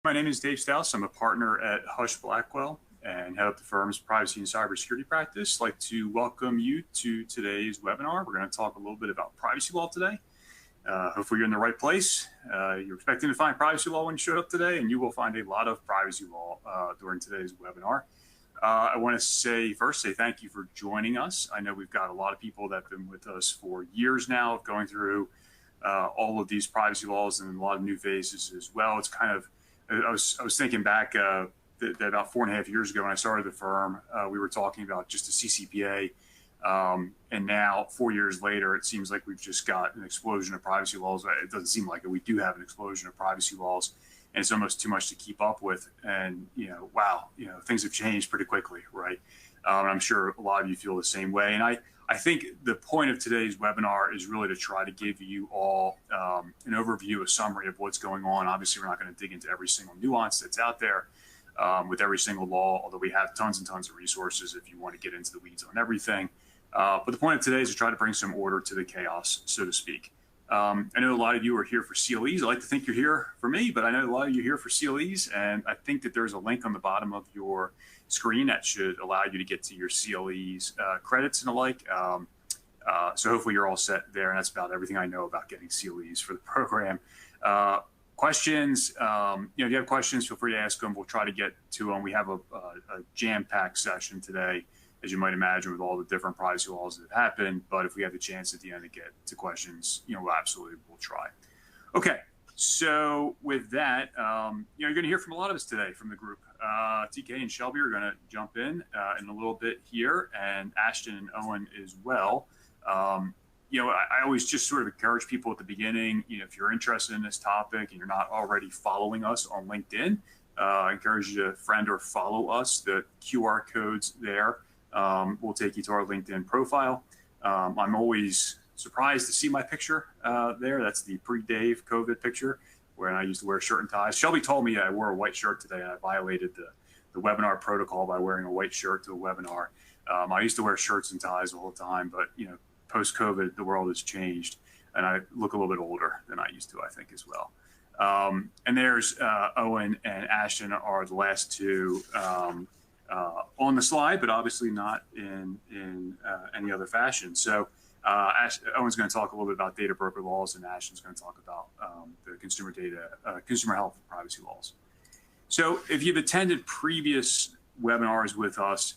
My name is Dave Stouse. I'm a partner at Husch Blackwell and head up the firm's privacy and cybersecurity practice. I'd like to welcome you to today's webinar. We're going to talk a little bit about privacy law today. Hopefully you're in the right place. You're expecting to find privacy law when you showed up today, and you will find a lot of privacy law during today's webinar. I want to say thank you for joining us. I know we've got a lot of people that have been with us for years now, going through all of these privacy laws and a lot of new faces as well. It's kind of, I was thinking back that about 4.5 years ago when I started the firm, we were talking about just the CCPA. And now 4 years later, it seems like we've just got an explosion of privacy laws. It doesn't seem like it. We do have an explosion of privacy laws, and it's almost too much to keep up with. And, wow, things have changed pretty quickly, right? I'm sure a lot of you feel the same way. And I think the point of today's webinar is really to try to give you all an overview, a summary of what's going on. Obviously, we're not going to dig into every single nuance that's out there with every single law, although we have tons and tons of resources if you want to get into the weeds on everything. But the point of today is to try to bring some order to the chaos, so to speak. I know a lot of you are here for CLEs. I like to think you're here for me, but I know a lot of you are here for CLEs, and I think that there's a link on the bottom of your screen that should allow you to get to your CLEs credits and the like. So hopefully you're all set there, and that's about everything I know about getting CLEs for the program. Questions, if you have questions, feel free to ask them. We'll try to get to them. We have a jam-packed session today, as you might imagine, with all the different privacy laws that have happened. But if we have the chance at the end to get to questions, we'll try. Okay, so with that, you're going to hear from a lot of us today from the group. TK and Shelby are going to jump in a little bit here, and Ashton and Owen as well. I always just sort of encourage people at the beginning, if you're interested in this topic and you're not already following us on LinkedIn, I encourage you to friend or follow us. The QR codes there will take you to our LinkedIn profile. I'm always surprised to see my picture there. That's the pre-Dave COVID picture when I used to wear a shirt and ties. Shelby told me I wore a white shirt today, and I violated the webinar protocol by wearing a white shirt to a webinar. I used to wear shirts and ties all the time, but post-COVID, the world has changed, and I look a little bit older than I used to, I think, as well. And there's Owen and Ashton are the last two on the slide, but obviously not in any other fashion. So Owen's going to talk a little bit about data broker laws, and Ashton's going to talk about the consumer health and privacy laws. So if you've attended previous webinars with us,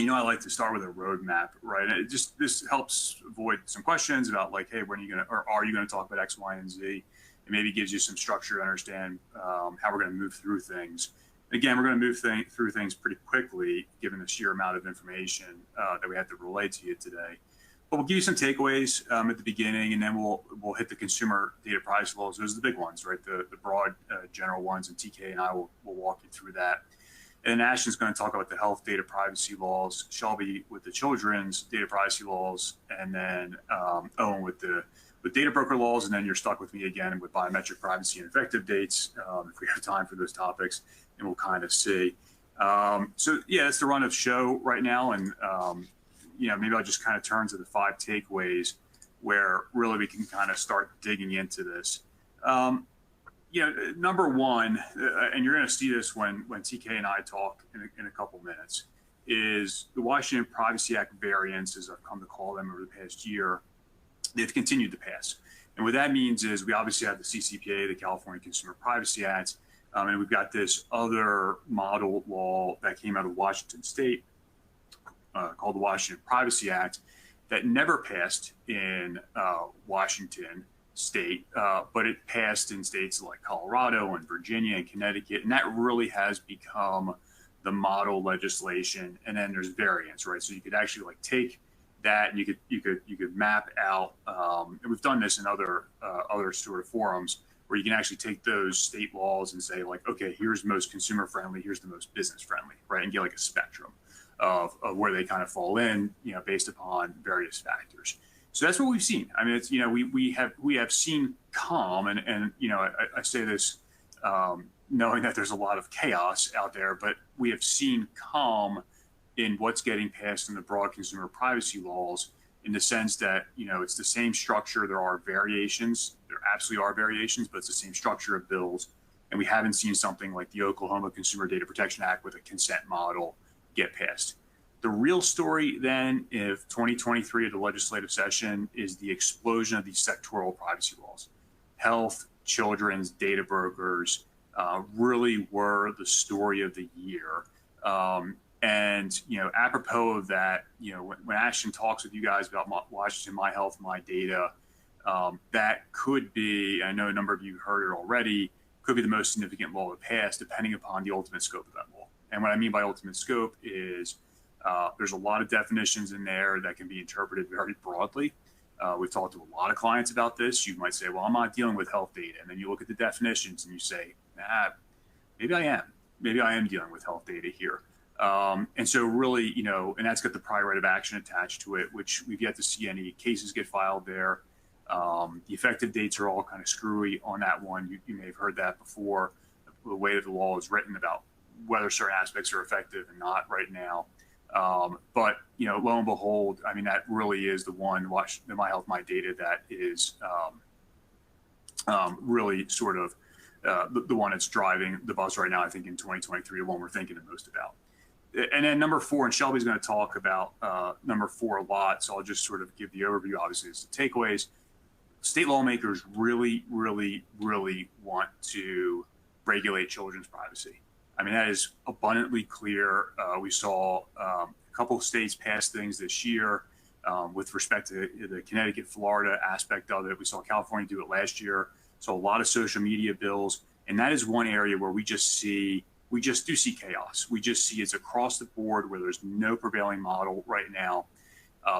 I like to start with a roadmap, right? And this helps avoid some questions about like, hey, when are you going to, or are you going to talk about X, Y, and Z? It maybe gives you some structure to understand how we're going to move through things. Again, we're going to move through things pretty quickly, given the sheer amount of information that we have to relay to you today. But we'll give you some takeaways at the beginning, and then we'll hit the consumer data privacy laws. Those are the big ones, right? The broad general ones, and TK and I will walk you through that. And Ashton's going to talk about the health data privacy laws, Shelby with the children's data privacy laws, and then Owen with data broker laws, and then you're stuck with me again with biometric privacy and effective dates if we have time for those topics, and we'll kind of see. So yeah, it's the run of show right now, and maybe I'll just kind of turn to the 5 takeaways where really we can kind of start digging into this. Number one, and you're going to see this when TK and I talk in a couple minutes, is the Washington Privacy Act variants, as I've come to call them over the past year. They've continued to pass. And what that means is we obviously have the CCPA, the California Consumer Privacy Act, and we've got this other model law that came out of Washington State called the Washington Privacy Act that never passed in Washington State, but it passed in states like Colorado and Virginia and Connecticut, and that really has become the model legislation. And then there's variants, right? So you could actually like take that, and you could map out, and we've done this in other sort of forums where you can actually take those state laws and say like, okay, here's most consumer friendly, here's the most business friendly, right? And get like a spectrum of where they kind of fall in, based upon various factors. So that's what we've seen. I mean, it's, we have seen calm, and I say this knowing that there's a lot of chaos out there, but we have seen calm in what's getting passed in the broad consumer privacy laws, in the sense that, it's the same structure. There are variations. There absolutely are variations, but it's the same structure of bills. and we haven't seen something like the Oklahoma Consumer Data Protection Act with a consent model get passed. The real story then of 2023 of the legislative session is the explosion of these sectoral privacy laws. Health, children's, data brokers really were the story of the year. And, apropos of that, when Ashton talks with you guys about Washington, My Health, My Data, that could be, I know a number of you heard it already, could be the most significant law to pass depending upon the ultimate scope of that law. And what I mean by ultimate scope is there's a lot of definitions in there that can be interpreted very broadly. We've talked to a lot of clients about this. You might say, well, I'm not dealing with health data. And then you look at the definitions and you say, maybe I am. Maybe I am dealing with health data here. And so really, and that's got the prior right of action attached to it, which we've yet to see any cases get filed there. The effective dates are all kind of screwy on that one. You may have heard that before, the way that the law is written about whether certain aspects are effective and not right now. But, lo and behold, I mean, that really is the one, the My Health, My Data, that is really sort of the one that's driving the bus right now, I think, in 2023, the one we're thinking the most about. And then number 4, and Shelby's going to talk about number 4 a lot, so I'll just sort of give the overview. Obviously, it's the takeaways. State lawmakers really, really, really want to regulate children's privacy. I mean, that is abundantly clear. We saw a couple of states pass things this year with respect to the Connecticut, Florida aspect of it. We saw California do it last year. So a lot of social media bills. And that is one area where we just do see chaos. We just see it's across the board where there's no prevailing model right now.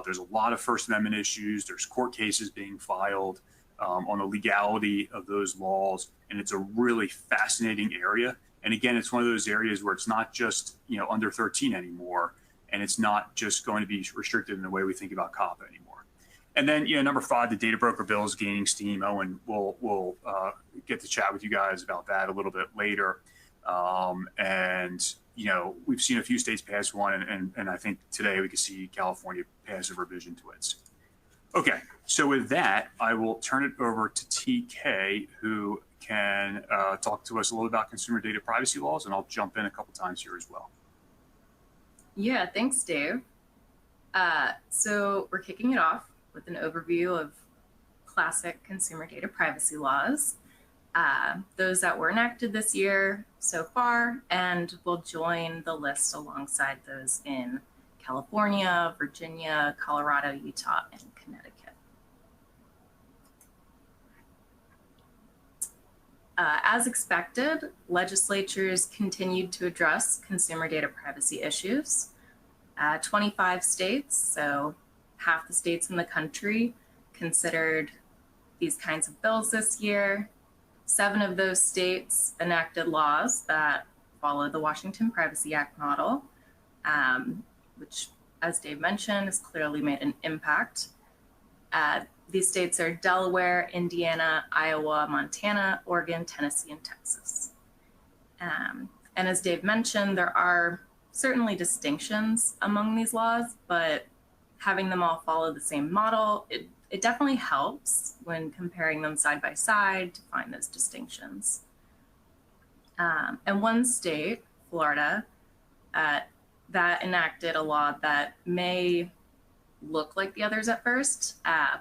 There's a lot of First Amendment issues. There's court cases being filed on the legality of those laws. And it's a really fascinating area. And again, it's one of those areas where it's not just, under 13 anymore. And it's not just going to be restricted in the way we think about COPPA anymore. And then, number 5, the data broker bill is gaining steam. Owen will get to chat with you guys about that a little bit later. And, we've seen a few states pass one, and I think today we can see California pass a revision to its. Okay, so with that, I will turn it over to TK, who can talk to us a little about consumer data privacy laws, and I'll jump in a couple times here as well. Yeah, thanks, Dave. So we're kicking it off with an overview of classic consumer data privacy laws, those that were enacted this year so far, and will join the list alongside those in California, Virginia, Colorado, Utah, and Connecticut. As expected, legislatures continued to address consumer data privacy issues. 25 states, so half the states in the country, considered these kinds of bills this year. 7 of those states enacted laws that follow the Washington Privacy Act model, which, as Dave mentioned, has clearly made an impact. These states are Delaware, Indiana, Iowa, Montana, Oregon, Tennessee, and Texas. And as Dave mentioned, there are certainly distinctions among these laws, but having them all follow the same model, it definitely helps when comparing them side by side to find those distinctions. And one state, Florida, that enacted a law that may look like the others at first,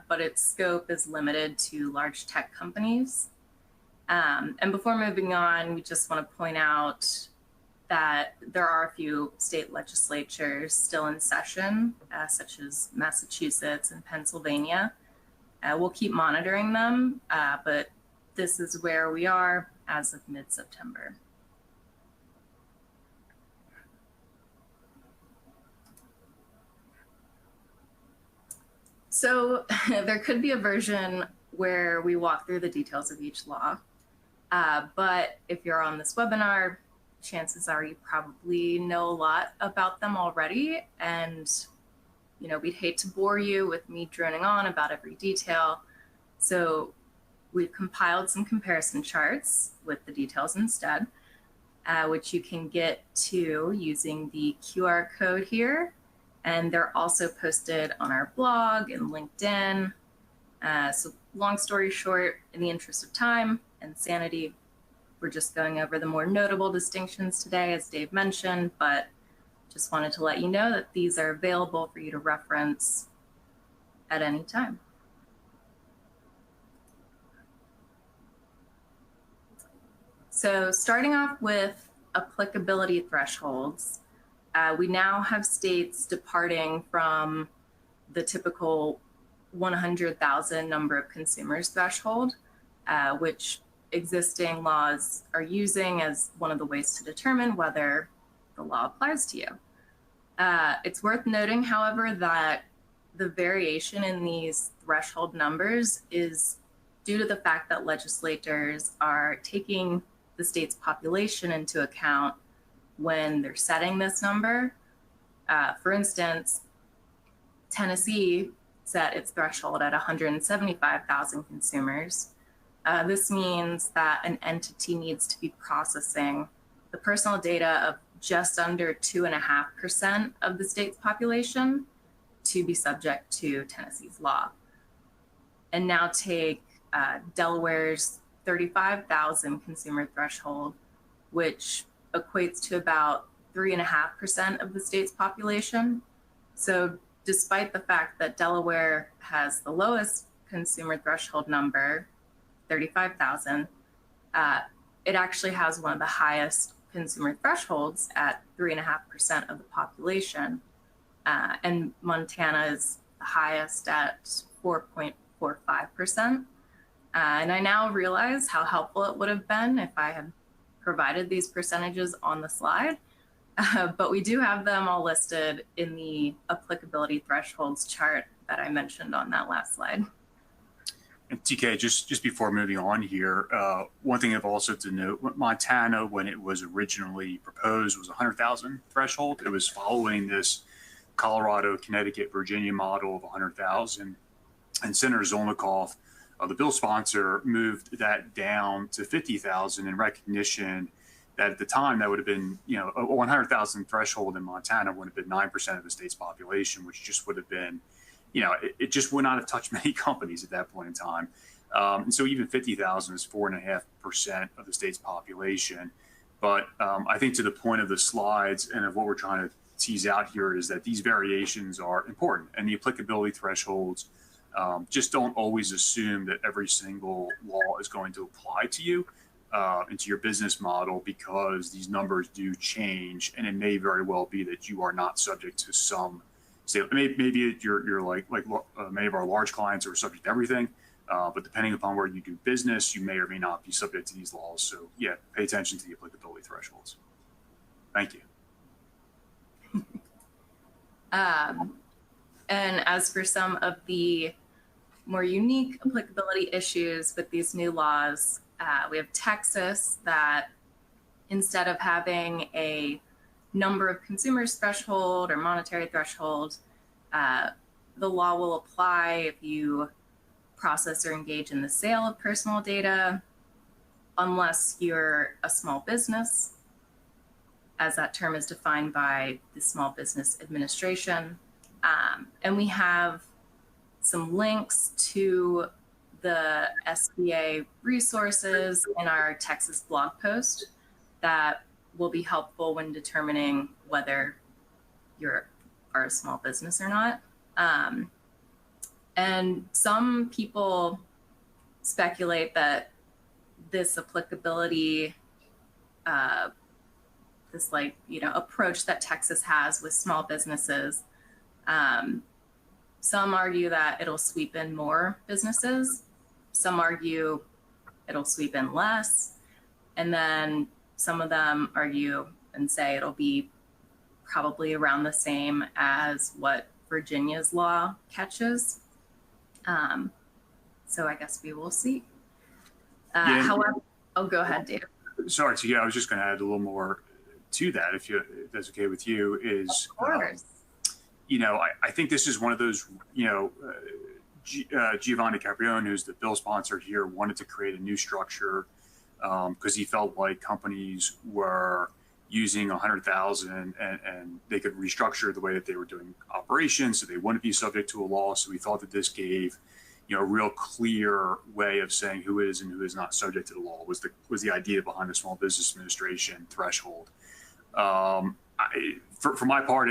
but its scope is limited to large tech companies. And before moving on, we just want to point out that there are a few state legislatures still in session, such as Massachusetts and Pennsylvania. We'll keep monitoring them, but this is where we are as of mid-September. So there could be a version where we walk through the details of each law, but if you're on this webinar, chances are you probably know a lot about them already, and we'd hate to bore you with me droning on about every detail. So we've compiled some comparison charts with the details instead, which you can get to using the QR code here. And they're also posted on our blog and LinkedIn. So long story short, in the interest of time and sanity, We're just going over the more notable distinctions today, as Dave mentioned, but just wanted to let you know that these are available for you to reference at any time. So starting off with applicability thresholds, we now have states departing from the typical 100,000 number of consumers threshold, which existing laws are using as one of the ways to determine whether the law applies to you. It's worth noting, however, that the variation in these threshold numbers is due to the fact that legislators are taking the state's population into account when they're setting this number. For instance, Tennessee set its threshold at 175,000 consumers. This means that an entity needs to be processing the personal data of just under 2.5% of the state's population to be subject to Tennessee's law. And now take Delaware's 35,000 consumer threshold, which equates to about 3.5% of the state's population. So despite the fact that Delaware has the lowest consumer threshold number, 35,000, it actually has one of the highest consumer thresholds at 3.5% of the population. And Montana is the highest at 4.45%. And I now realize how helpful it would have been if I had provided these percentages on the slide. But we do have them all listed in the applicability thresholds chart that I mentioned on that last slide. And TK, just before moving on here, one thing I've also to note, Montana, when it was originally proposed, was 100,000 threshold. It was following this Colorado, Connecticut, Virginia model of 100,000. And Senator Zolnikoff, the bill sponsor, moved that down to 50,000 in recognition that at the time that would have been, a 100,000 threshold in Montana would have been 9% of the state's population, which just would have been, it just would not have touched many companies at that point in time. And so even 50,000 is 4.5% of the state's population. But I think to the point of the slides and of what we're trying to tease out here is that these variations are important, and the applicability thresholds just don't always assume that every single law is going to apply to you and to your business model, because these numbers do change, and it may very well be that you are not subject to some state. Maybe you're like many of our large clients are subject to everything, but depending upon where you do business, you may or may not be subject to these laws. So yeah, pay attention to the applicability thresholds. Thank you. And as for some of the more unique applicability issues with these new laws, we have Texas, that instead of having a number of consumers threshold or monetary threshold, the law will apply if you process or engage in the sale of personal data, unless you're a small business, as that term is defined by the Small Business Administration. And we have some links to the SBA resources in our Texas blog post that will be helpful when determining whether you are a small business or not. And some people speculate that this applicability, this approach that Texas has with small businesses, some argue that it'll sweep in more businesses. Some argue it'll sweep in less. And then some of them argue and say it'll be probably around the same as what Virginia's law catches. So I guess we will see. However, go ahead, Dave. Sorry, so yeah, I was just going to add a little more to that, if that's okay with you. Is of course. I think this is one of those, Giovanni Caprione, who's the bill sponsor here, wanted to create a new structure because he felt like companies were using 100,000 and they could restructure the way that they were doing operations, so they wouldn't be subject to a law. So we thought that this gave, a real clear way of saying who is and who is not subject to the law was the idea behind the Small Business Administration threshold. For my part,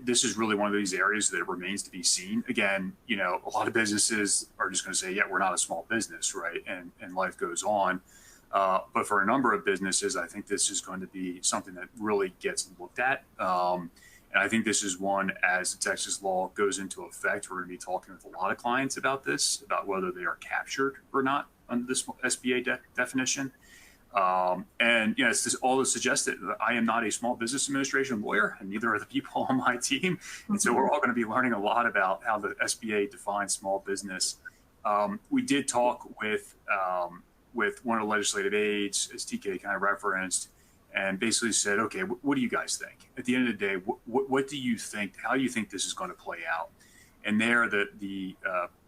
this is really one of these areas that remains to be seen. Again, a lot of businesses are just going to say, yeah, we're not a small business, right? And life goes on. But for a number of businesses, I think this is going to be something that really gets looked at. And I think this is one, as the Texas law goes into effect, we're going to be talking with a lot of clients about this, about whether they are captured or not under this SBA definition. And it's just all to suggest that I am not a small business administration lawyer, and neither are the people on my team. And so we're all going to be learning a lot about how the SBA defines small business. We did talk with one of the legislative aides, as TK kind of referenced, and basically said, okay, what do you guys think? At the end of the day, what do you think? How do you think this is going to play out? And there, the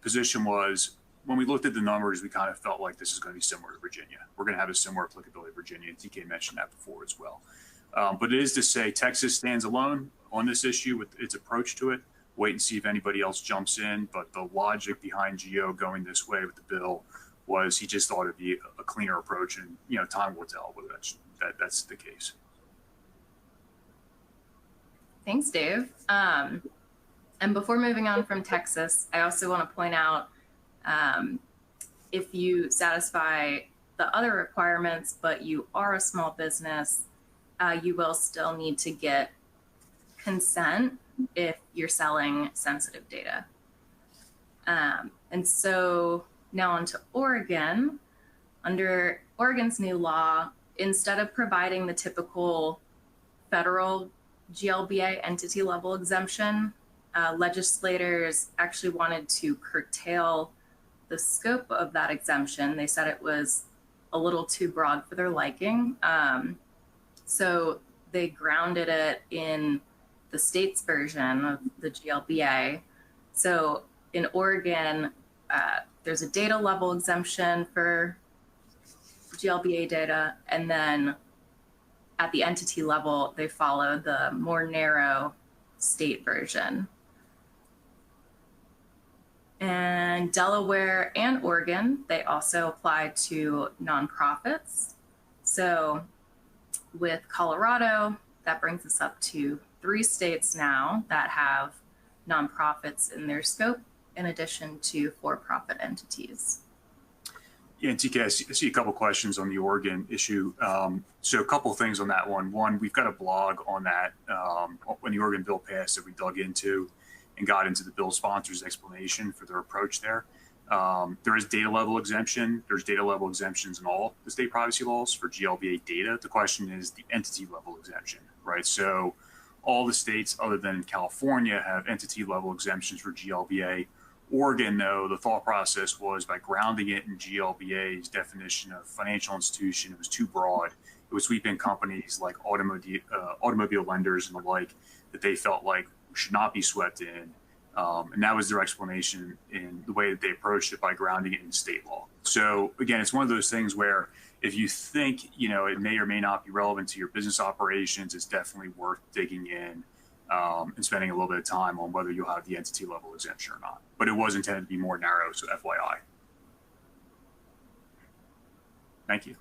position was, when we looked at the numbers, we kind of felt like this is going to be similar to Virginia. We're going to have a similar applicability to Virginia, and TK mentioned that before as well. But it is to say Texas stands alone on this issue with its approach to it. Wait and see if anybody else jumps in. But the logic behind Gio going this way with the bill was he just thought it'd be a cleaner approach, and time will tell whether that's the case. Thanks, Dave. And before moving on from Texas, I also want to point out, if you satisfy the other requirements, but you are a small business, you will still need to get consent if you're selling sensitive data. And so now on to Oregon. Under Oregon's new law, instead of providing the typical federal GLBA entity level exemption, legislators actually wanted to curtail the scope of that exemption. They said it was a little too broad for their liking. So they grounded it in the state's version of the GLBA. So in Oregon, there's a data level exemption for GLBA data, and then at the entity level, they follow the more narrow state version. And Delaware and Oregon, they also apply to nonprofits. So with Colorado, that brings us up to 3 states now that have nonprofits in their scope, in addition to for-profit entities. Yeah, and TK, I see a couple questions on the Oregon issue. So a couple things on that one. One, we've got a blog on that when the Oregon bill passed that we dug into and got into the bill sponsors' explanation for their approach there. There is data level exemption. There's data level exemptions in all the state privacy laws for GLBA data. The question is the entity level exemption, right? So all the states other than California have entity level exemptions for GLBA. Oregon, though, the thought process was by grounding it in GLBA's definition of financial institution, it was too broad. It would sweep in companies like automobile lenders and the like that they felt like should not be swept in. And that was their explanation in the way that they approached it by grounding it in state law. So again, it's one of those things where if you think, it may or may not be relevant to your business operations, it's definitely worth digging in and spending a little bit of time on whether you'll have the entity level exemption or not. But it was intended to be more narrow, so FYI. Thank you.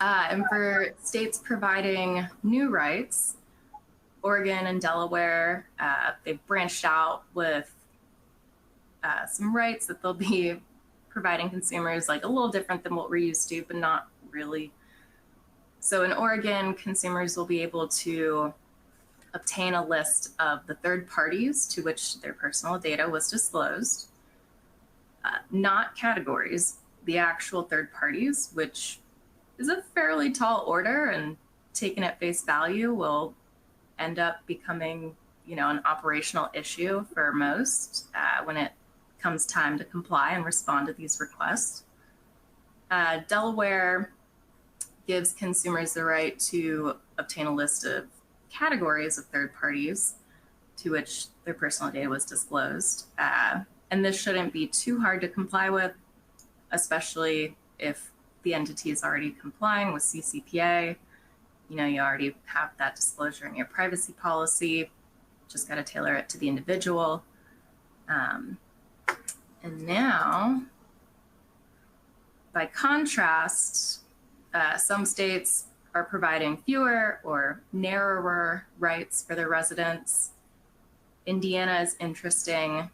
And for states providing new rights, Oregon and Delaware, they've branched out with some rights that they'll be providing consumers, like a little different than what we're used to, but not really. So in Oregon, consumers will be able to obtain a list of the third parties to which their personal data was disclosed, not categories, the actual third parties, which is a fairly tall order, and taken at face value will end up becoming, an operational issue for most when it comes time to comply and respond to these requests. Delaware gives consumers the right to obtain a list of categories of third parties to which their personal data was disclosed. And this shouldn't be too hard to comply with, especially if the entity is already complying with CCPA. You already have that disclosure in your privacy policy. Just got to tailor it to the individual. Um, and now, by contrast, some states are providing fewer or narrower rights for their residents. Indiana is interesting.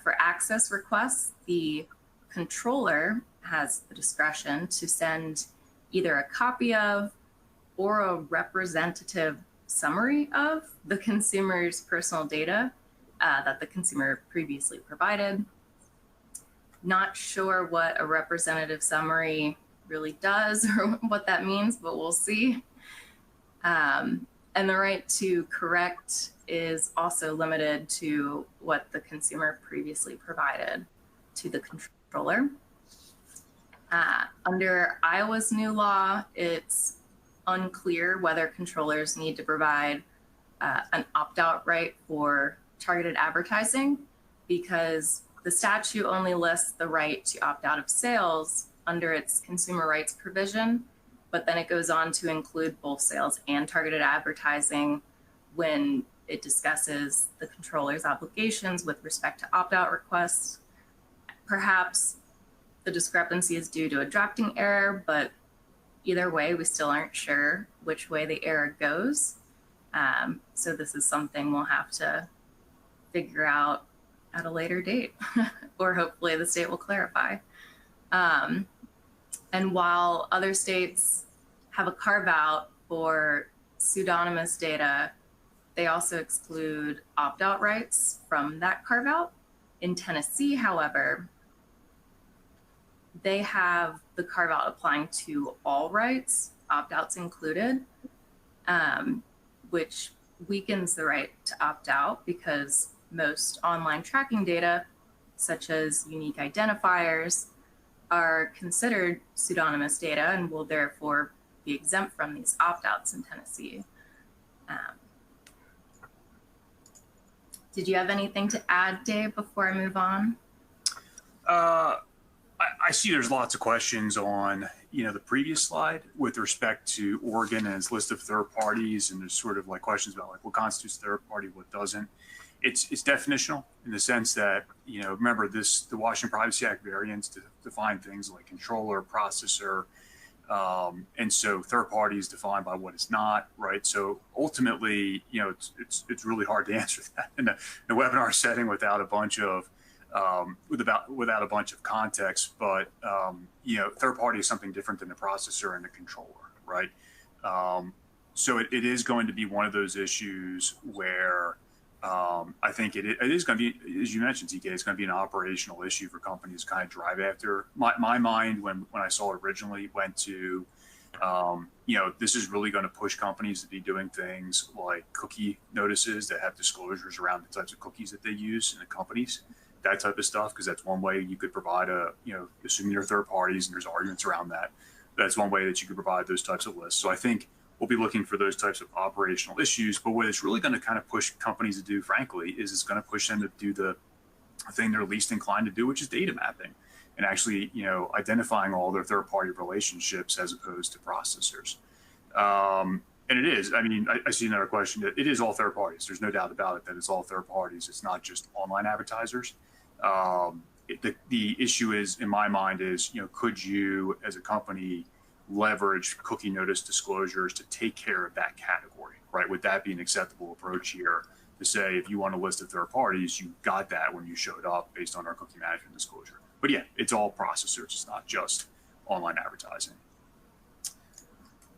For access requests, the controller has the discretion to send either a copy of or a representative summary of the consumer's personal data that the consumer previously provided. Not sure what a representative summary really does or what that means, but we'll see. And the right to correct is also limited to what the consumer previously provided to the controller. Under Iowa's new law, it's unclear whether controllers need to provide an opt-out right for targeted advertising, because the statute only lists the right to opt out of sales under its consumer rights provision, but then it goes on to include both sales and targeted advertising when it discusses the controller's obligations with respect to opt-out requests. Perhaps the discrepancy is due to a drafting error, but either way, we still aren't sure which way the error goes. So this is something we'll have to figure out at a later date, or hopefully the state will clarify. And while other states have a carve out for pseudonymous data, they also exclude opt-out rights from that carve out. In Tennessee, however, they have the carve out applying to all rights, opt-outs included, which weakens the right to opt out because most online tracking data, such as unique identifiers, are considered pseudonymous data and will therefore be exempt from these opt-outs in Tennessee. Did you have anything to add, Dave, before I move on? I see there's lots of questions on, the previous slide with respect to Oregon and its list of third parties, and there's sort of like questions about like what constitutes third party, what doesn't. It's definitional in the sense that, remember the Washington Privacy Act variants to define things like controller, processor, and so third party is defined by what it's not, right? So ultimately, it's really hard to answer that in a webinar setting without a bunch of without a bunch of context. But third party is something different than the processor and the controller, right? So it is going to be one of those issues where I think it is going to be, as you mentioned, TK, it's going to be an operational issue for companies to kind of drive after. My mind, when I saw it originally, went to, this is really going to push companies to be doing things like cookie notices that have disclosures around the types of cookies that they use in the companies, that type of stuff, because that's one way you could provide assuming they're third parties and there's arguments around that. That's one way that you could provide those types of lists. So I think we'll be looking for those types of operational issues. But what it's really going to kind of push companies to do, frankly, is it's going to push them to do the thing they're least inclined to do, which is data mapping and actually, identifying all their third-party relationships as opposed to processors. And it is. I mean, I see another question. It is all third parties. There's no doubt about it that it's all third parties. It's not just online advertisers. The issue is, in my mind, is, could you, as a company, leverage cookie notice disclosures to take care of that category, right? Would that be an acceptable approach here to say, if you want a list of third parties, you got that when you showed up based on our cookie management disclosure? But yeah, it's all processors. It's not just online advertising.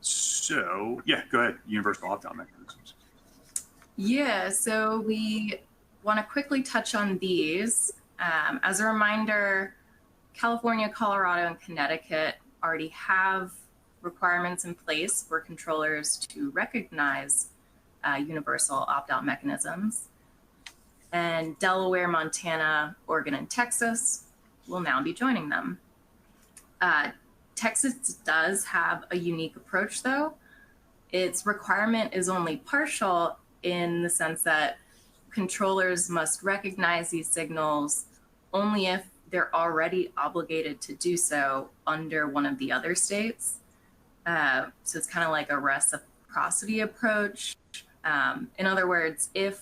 So yeah, go ahead. Universal opt-out mechanisms. Yeah, so we want to quickly touch on these. As a reminder, California, Colorado, and Connecticut already have requirements in place for controllers to recognize universal opt-out mechanisms. And Delaware, Montana, Oregon, and Texas will now be joining them. Texas does have a unique approach, though. Its requirement is only partial in the sense that controllers must recognize these signals only if they're already obligated to do so under one of the other states. So it's kind of like a reciprocity approach. In other words, if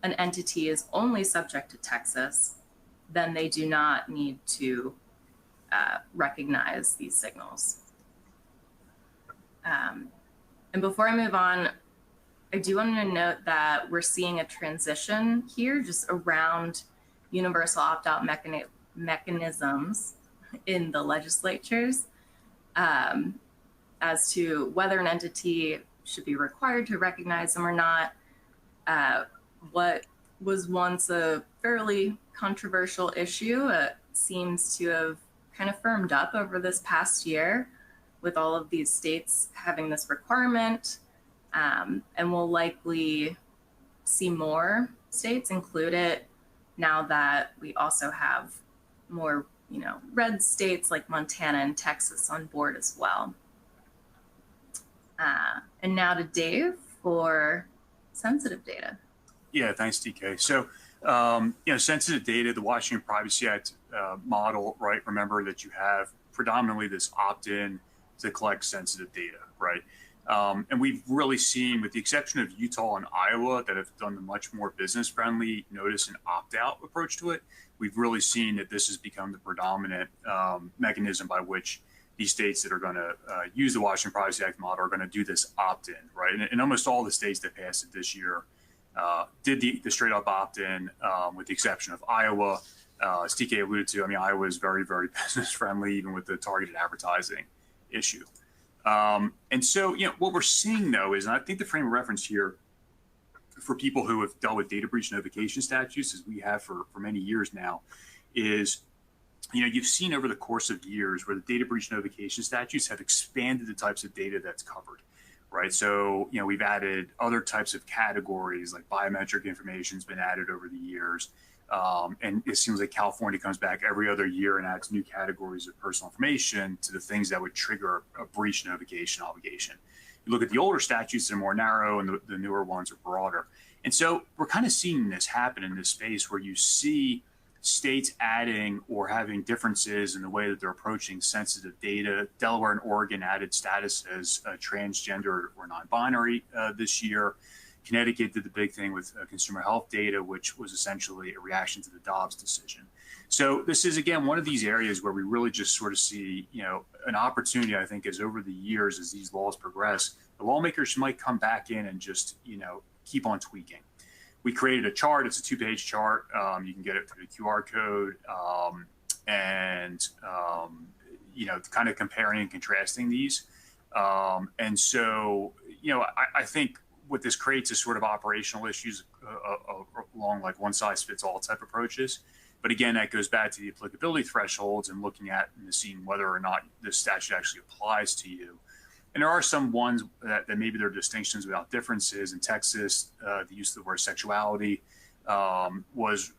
an entity is only subject to Texas, then they do not need to recognize these signals. And before I move on, I do want to note that we're seeing a transition here just around universal opt-out mechanisms in the legislatures as to whether an entity should be required to recognize them or not. What was once a fairly controversial issue seems to have kind of firmed up over this past year with all of these states having this requirement. And we'll likely see more states include it now that we also have more, red states like Montana and Texas on board as well. And now to Dave for sensitive data. Yeah, thanks, DK. So, sensitive data, the Washington Privacy Act model, right? Remember that you have predominantly this opt-in to collect sensitive data, right? And we've really seen, with the exception of Utah and Iowa, that have done the much more business-friendly notice and opt-out approach to it, we've really seen that this has become the predominant mechanism by which these states that are going to use the Washington Privacy Act model are going to do this opt-in, right? And almost all the states that passed it this year did the straight-up opt-in, with the exception of Iowa. As TK alluded to, Iowa is very, very business-friendly, even with the targeted advertising issue. And so, what we're seeing, though, is, and I think the frame of reference here for people who have dealt with data breach notification statutes, as we have for many years now, is, you've seen over the course of years where the data breach notification statutes have expanded the types of data that's covered, right? So, we've added other types of categories, like biometric information has been added over the years. And it seems like California comes back every other year and adds new categories of personal information to the things that would trigger a breach notification obligation. You look at the older statutes, they're more narrow, and the newer ones are broader. And so we're kind of seeing this happen in this space where you see states adding or having differences in the way that they're approaching sensitive data. Delaware and Oregon added status as transgender or non-binary this year. Connecticut did the big thing with consumer health data, which was essentially a reaction to the Dobbs decision. So this is, again, one of these areas where we really just sort of see, an opportunity, I think, as over the years, as these laws progress, the lawmakers might come back in and just, keep on tweaking. We created a chart. It's a 2-page chart. You can get it through the QR code, kind of comparing and contrasting these. And so, I think what this creates is sort of operational issues along like one-size-fits-all type approaches. But again, that goes back to the applicability thresholds and looking at and seeing whether or not this statute actually applies to you. And there are some ones that maybe there are distinctions without differences. In Texas, the use of the word sexuality was,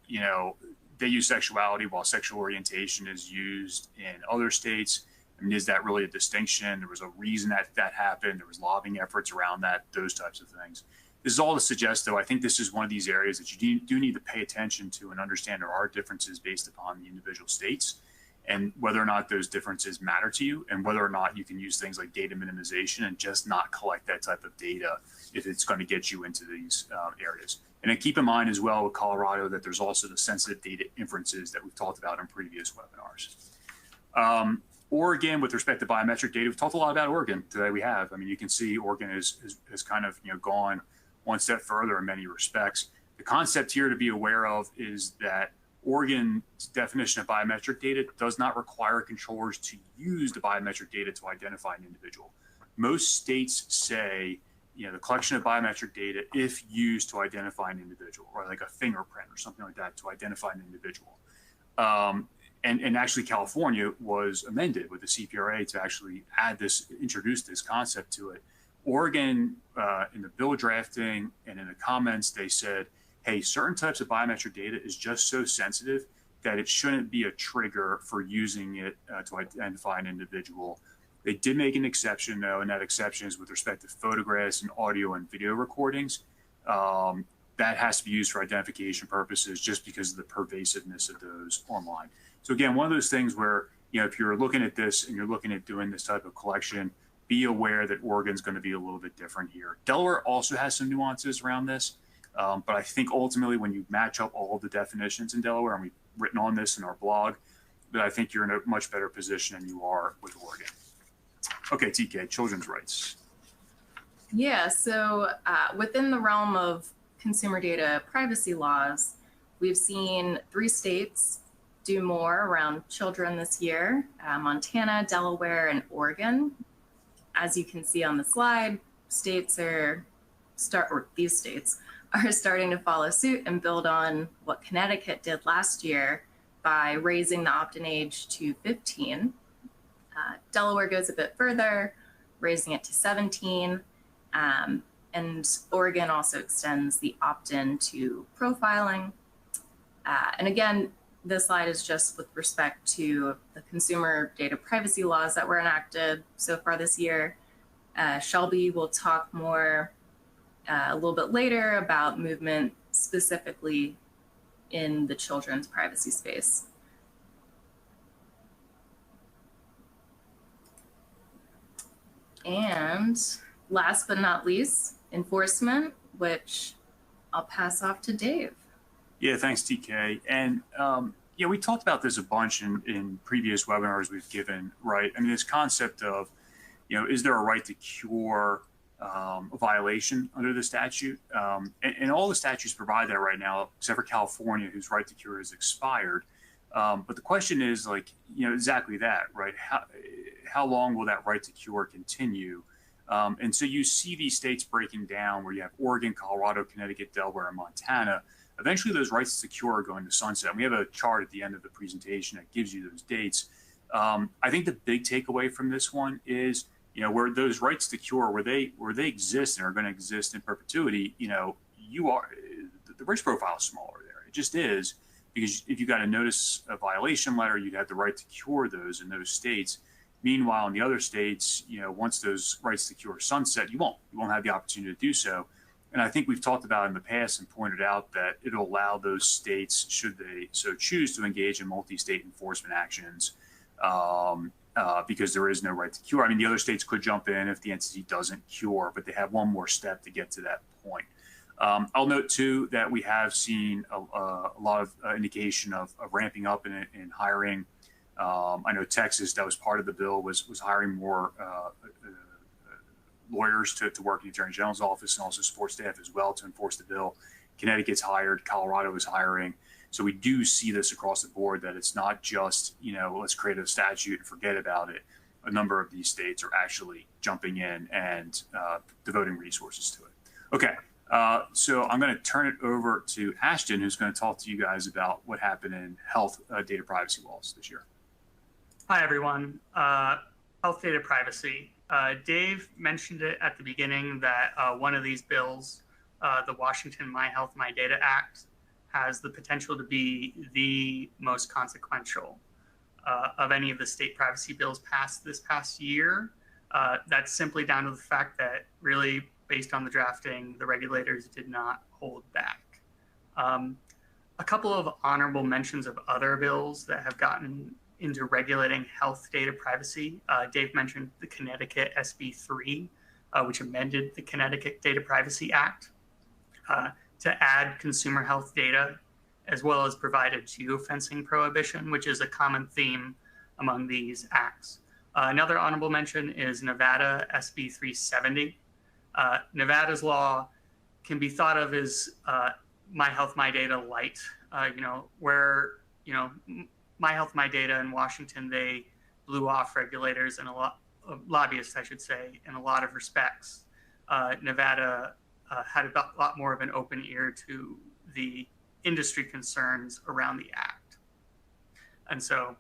they use sexuality while sexual orientation is used in other states. Is that really a distinction? There was a reason that happened. There was lobbying efforts around that, those types of things. This is all to suggest, though, I think this is one of these areas that you do need to pay attention to and understand there are differences based upon the individual states and whether or not those differences matter to you and whether or not you can use things like data minimization and just not collect that type of data if it's going to get you into these areas. And then keep in mind as well with Colorado that there's also the sensitive data inferences that we've talked about in previous webinars. Oregon, with respect to biometric data, we've talked a lot about Oregon today. We have. You can see Oregon has kind of gone one step further in many respects. The concept here to be aware of is that Oregon's definition of biometric data does not require controllers to use the biometric data to identify an individual. Most states say, the collection of biometric data, if used to identify an individual, or like a fingerprint or something like that to identify an individual. And actually, California was amended with the CPRA to actually introduce this concept to it. Oregon, in the bill drafting and in the comments, they said, hey, certain types of biometric data is just so sensitive that it shouldn't be a trigger for using it to identify an individual. They did make an exception, though, and that exception is with respect to photographs and audio and video recordings. That has to be used for identification purposes just because of the pervasiveness of those online. So again, one of those things where, if you're looking at this and you're looking at doing this type of collection, be aware that Oregon's going to be a little bit different here. Delaware also has some nuances around this. But I think ultimately when you match up all of the definitions in Delaware, and we've written on this in our blog, that I think you're in a much better position than you are with Oregon. Okay, TK, children's rights. Yeah, so within the realm of consumer data privacy laws, we've seen 3 states do more around children this year, Montana, Delaware, and Oregon. As you can see on the slide, these states are starting to follow suit and build on what Connecticut did last year by raising the opt-in age to 15. Delaware goes a bit further, raising it to 17. And Oregon also extends the opt-in to profiling. And again, this slide is just with respect to the consumer data privacy laws that were enacted so far this year. Shelby will talk more a little bit later about movement specifically in the children's privacy space. And last but not least, enforcement, which I'll pass off to Dave. Yeah, thanks, TK. And yeah, we talked about this a bunch in previous webinars we've given, right? I mean, this concept of, is there a right to cure a violation under the statute? And all the statutes provide that right now, except for California, whose right to cure has expired. But the question is, exactly that, right? How long will that right to cure continue? And so you see these states breaking down where you have Oregon, Colorado, Connecticut, Delaware, and Montana. Eventually, those rights to cure are going to sunset. And we have a chart at the end of the presentation that gives you those dates. I think the big takeaway from this one is, where those rights to cure, where they exist and are going to exist in perpetuity, the risk profile is smaller there. It just is, because if you got a notice of violation letter, you'd have the right to cure those in those states. Meanwhile, in the other states, once those rights to cure sunset, you won't have the opportunity to do so. And I think we've talked about in the past and pointed out that it'll allow those states, should they so choose, to engage in multi-state enforcement actions because there is no right to cure. I mean, the other states could jump in if the entity doesn't cure, but they have one more step to get to that point. I'll note, too, that we have seen a lot of indication of ramping up in hiring. I know Texas, that was part of the bill, was hiring more lawyers to work in the Attorney General's office and also support staff as well to enforce the bill. Connecticut's hired, Colorado is hiring. So we do see this across the board, that it's not just, let's create a statute and forget about it. A number of these states are actually jumping in and devoting resources to it. Okay, so I'm going to turn it over to Ashton, who's going to talk to you guys about what happened in health data privacy laws this year. Hi, everyone. Health data privacy. Dave mentioned it at the beginning that one of these bills, the Washington My Health, My Data Act, has the potential to be the most consequential of any of the state privacy bills passed this past year. That's simply down to the fact that really, based on the drafting, the regulators did not hold back. A couple of honorable mentions of other bills that have gotten into regulating health data privacy. Dave mentioned the Connecticut SB 3, which amended the Connecticut Data Privacy Act to add consumer health data, as well as provide a geofencing prohibition, which is a common theme among these acts. Another honorable mention is Nevada SB 370. Nevada's law can be thought of as My Health, My Data light, where, My Health, My Data in Washington, they blew off regulators and a lot of lobbyists, I should say, in a lot of respects. Nevada had a lot more of an open ear to the industry concerns around the act. And so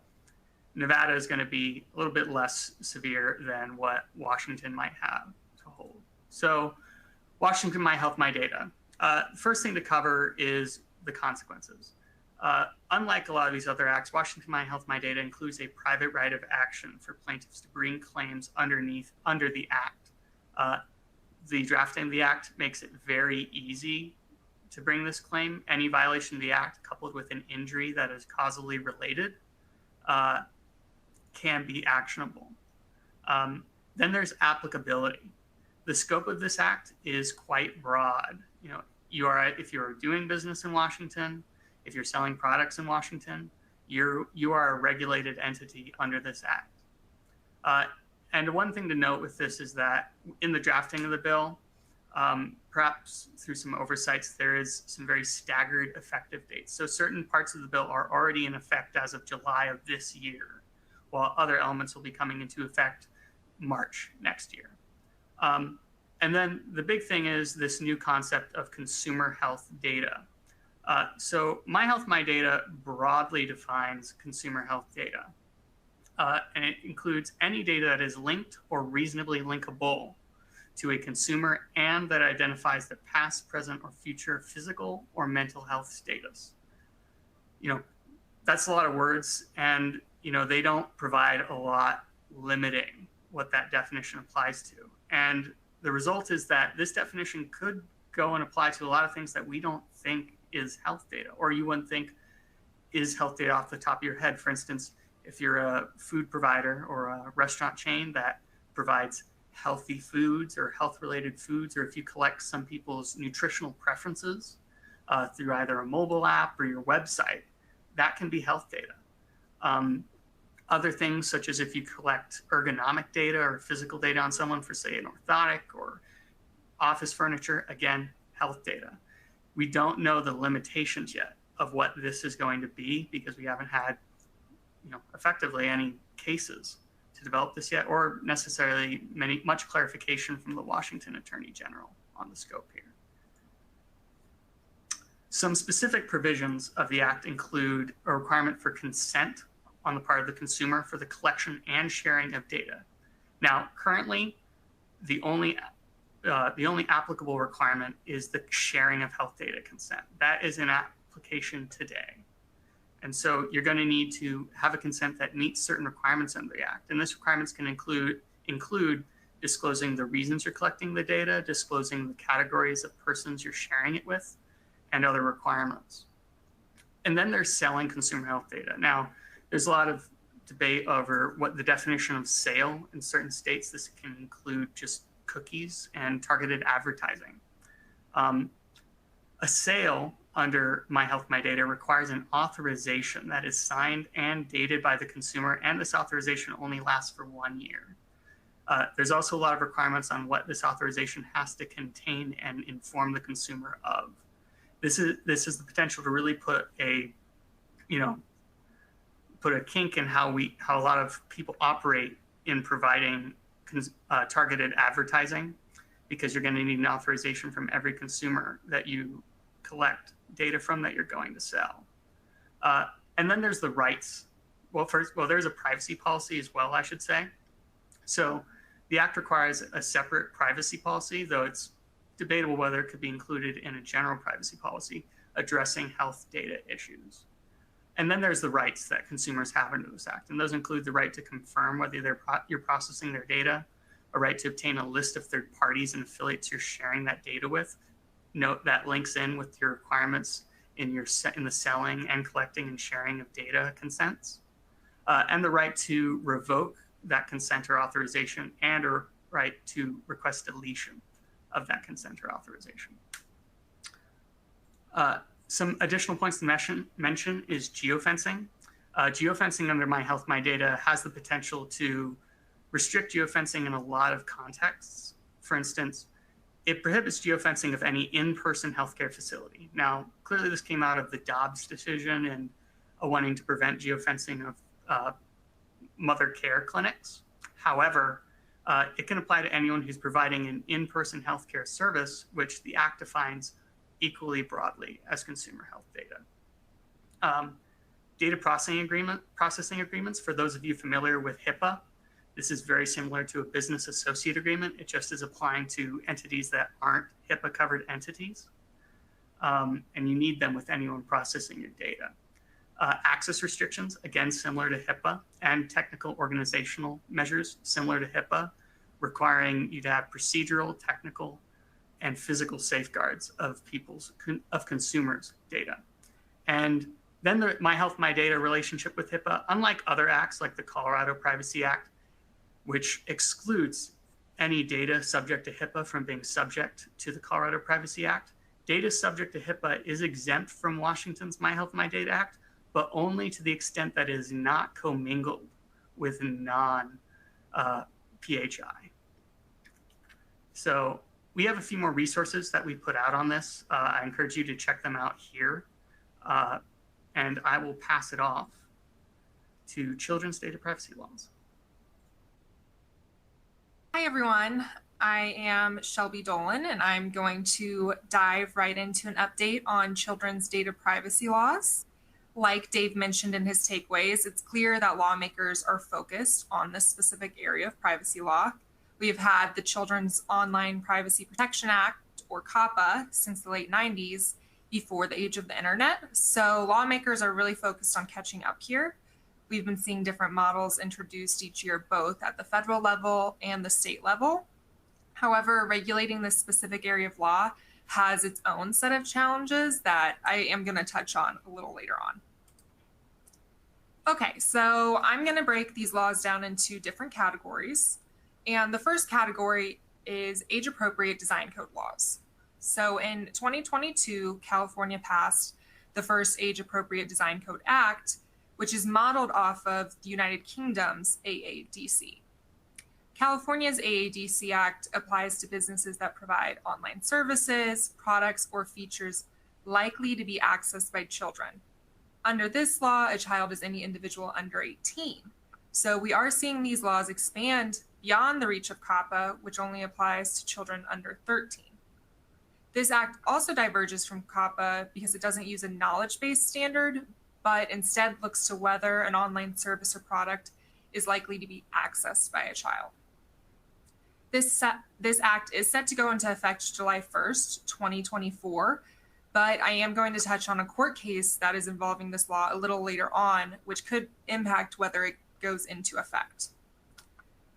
Nevada is going to be a little bit less severe than what Washington might have to hold. So Washington, My Health, My Data. First thing to cover is the consequences. Unlike a lot of these other acts, Washington My Health, My Data includes a private right of action for plaintiffs to bring claims under the act. The drafting of the act makes it very easy to bring this claim. Any violation of the act coupled with an injury that is causally related can be actionable. Then there's applicability. The scope of this act is quite broad. if you're doing business in Washington, if you're selling products in Washington, you are a regulated entity under this act. And one thing to note with this is that in the drafting of the bill, perhaps through some oversights, there is some very staggered effective dates. So certain parts of the bill are already in effect as of July of this year, while other elements will be coming into effect March next year. And then the big thing is this new concept of consumer health data. So My Health, My Data broadly defines consumer health data. And it includes any data that is linked or reasonably linkable to a consumer and that identifies the past, present, or future physical or mental health status. That's a lot of words, and they don't provide a lot limiting what that definition applies to. And the result is that this definition could go and apply to a lot of things that we don't think is health data, or you wouldn't think is health data off the top of your head. For instance, if you're a food provider or a restaurant chain that provides healthy foods or health-related foods, or if you collect some people's nutritional preferences through either a mobile app or your website, that can be health data. Other things, such as if you collect ergonomic data or physical data on someone for, say, an orthotic or office furniture, again, health data. We don't know the limitations yet of what this is going to be because we haven't had, effectively any cases to develop this yet, or necessarily much clarification from the Washington Attorney General on the scope here. Some specific provisions of the Act include a requirement for consent on the part of the consumer for the collection and sharing of data. Now, currently, the only applicable requirement is the sharing of health data consent. That is in application today. And so you're going to need to have a consent that meets certain requirements under the Act. And this requirements can include disclosing the reasons you're collecting the data, disclosing the categories of persons you're sharing it with, and other requirements. And then there's selling consumer health data. Now, there's a lot of debate over what the definition of sale in certain states. This can include just cookies and targeted advertising. A sale under My Health, My Data requires an authorization that is signed and dated by the consumer, and this authorization only lasts for 1 year. There's also a lot of requirements on what this authorization has to contain and inform the consumer of. This is the potential to really put a kink in how a lot of people operate in providing targeted advertising, because you're going to need an authorization from every consumer that you collect data from that you're going to sell. And then there's the rights. There's a privacy policy as well, I should say. So the Act requires a separate privacy policy, though it's debatable whether it could be included in a general privacy policy addressing health data issues. And then there's the rights that consumers have under this Act. And those include the right to confirm whether you're processing their data, a right to obtain a list of third parties and affiliates you're sharing that data with. Note that links in with your requirements in the selling and collecting and sharing of data consents. And the right to revoke that consent or authorization, and a right to request deletion of that consent or authorization. Some additional points to mention is geofencing. Geofencing under My Health, My Data has the potential to restrict geofencing in a lot of contexts. For instance, it prohibits geofencing of any in-person healthcare facility. Now, clearly this came out of the Dobbs decision and wanting to prevent geofencing of mother care clinics. However, it can apply to anyone who's providing an in-person healthcare service, which the Act defines equally broadly as consumer health data. Data processing agreements, for those of you familiar with HIPAA, this is very similar to a business associate agreement. It just is applying to entities that aren't HIPAA covered entities. And you need them with anyone processing your data. Access restrictions, again, similar to HIPAA, and technical organizational measures similar to HIPAA, requiring you to have procedural, technical, and physical safeguards of consumers' data. And then the My Health, My Data relationship with HIPAA, unlike other acts like the Colorado Privacy Act, which excludes any data subject to HIPAA from being subject to the Colorado Privacy Act, data subject to HIPAA is exempt from Washington's My Health, My Data Act, but only to the extent that it is not commingled with non-PHI. So we have a few more resources that we put out on this. I encourage you to check them out here. And I will pass it off to Children's Data Privacy Laws. Hi, everyone. I am Shelby Dolan, and I'm going to dive right into an update on children's data privacy laws. Like Dave mentioned in his takeaways, it's clear that lawmakers are focused on this specific area of privacy law. We have had the Children's Online Privacy Protection Act, or COPPA, since the late 90s, before the age of the internet. So lawmakers are really focused on catching up here. We've been seeing different models introduced each year, both at the federal level and the state level. However, regulating this specific area of law has its own set of challenges that I am going to touch on a little later on. Okay, so I'm going to break these laws down into different categories. And the first category is age-appropriate design code laws. So in 2022, California passed the first Age-Appropriate Design Code Act, which is modeled off of the United Kingdom's AADC. California's AADC Act applies to businesses that provide online services, products, or features likely to be accessed by children. Under this law, a child is any individual under 18. So we are seeing these laws expand beyond the reach of COPPA, which only applies to children under 13. This act also diverges from COPPA because it doesn't use a knowledge-based standard, but instead looks to whether an online service or product is likely to be accessed by a child. This act is set to go into effect July 1st, 2024, but I am going to touch on a court case that is involving this law a little later on, which could impact whether it goes into effect.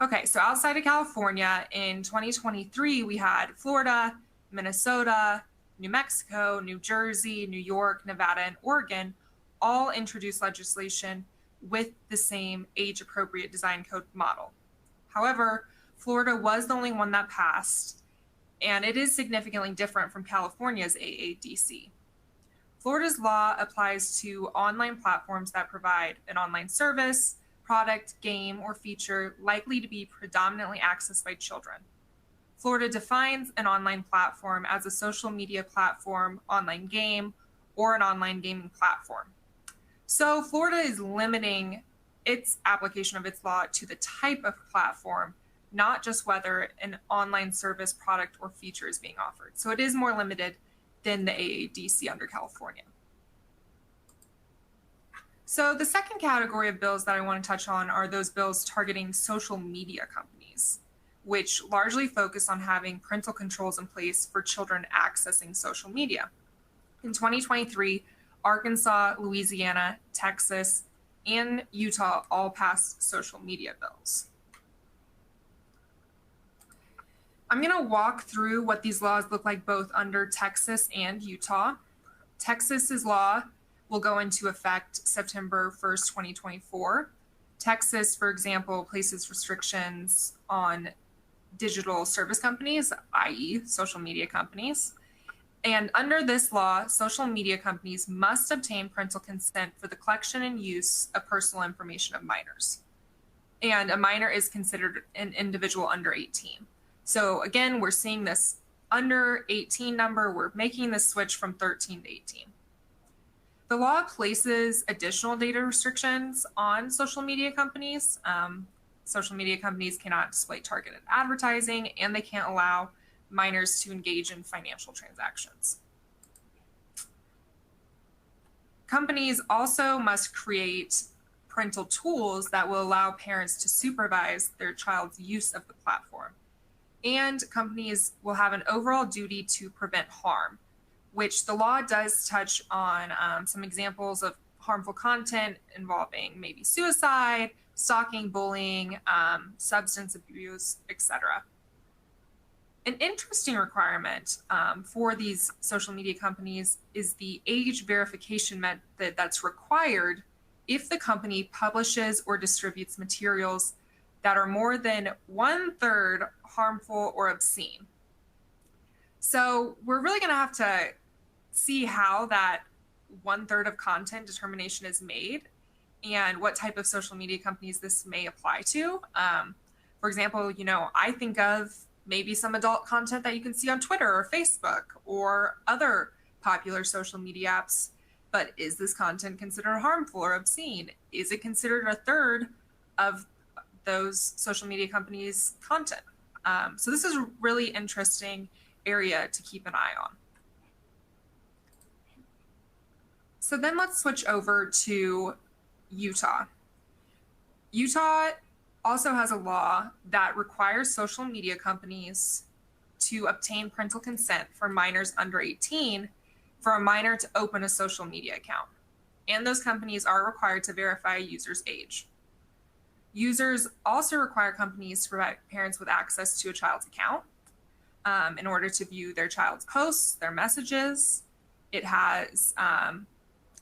Okay, so outside of California, in 2023, we had Florida, Minnesota, New Mexico, New Jersey, New York, Nevada, and Oregon all introduced legislation with the same age-appropriate design code model. However, Florida was the only one that passed, and it is significantly different from California's AADC. Florida's law applies to online platforms that provide an online service, product, game, or feature likely to be predominantly accessed by children. Florida defines an online platform as a social media platform, online game, or an online gaming platform. So Florida is limiting its application of its law to the type of platform, not just whether an online service, product, or feature is being offered. So it is more limited than the AADC under California. So the second category of bills that I want to touch on are those bills targeting social media companies, which largely focus on having parental controls in place for children accessing social media. In 2023, Arkansas, Louisiana, Texas, and Utah all passed social media bills. I'm going to walk through what these laws look like both under Texas and Utah. Texas's law will go into effect September 1st, 2024. Texas, for example, places restrictions on digital service companies, i.e. social media companies. And under this law, social media companies must obtain parental consent for the collection and use of personal information of minors. And a minor is considered an individual under 18. So again, we're seeing this under 18 number. We're making this switch from 13 to 18. The law places additional data restrictions on social media companies. Social media companies cannot display targeted advertising, and they can't allow minors to engage in financial transactions. Companies also must create parental tools that will allow parents to supervise their child's use of the platform. And companies will have an overall duty to prevent harm, which the law does touch on some examples of harmful content involving maybe suicide, stalking, bullying, substance abuse, etc. An interesting requirement for these social media companies is the age verification method that's required if the company publishes or distributes materials that are more than 1/3 harmful or obscene. So we're really going to have to see how that 1/3 of content determination is made and what type of social media companies this may apply to. For example, I think of maybe some adult content that you can see on Twitter or Facebook or other popular social media apps. But is this content considered harmful or obscene? Is it considered a third of those social media companies' content? So this is a really interesting area to keep an eye on. So then let's switch over to Utah. Utah also has a law that requires social media companies to obtain parental consent for minors under 18 for a minor to open a social media account. And those companies are required to verify a user's age. Users also require companies to provide parents with access to a child's account in order to view their child's posts, their messages. It has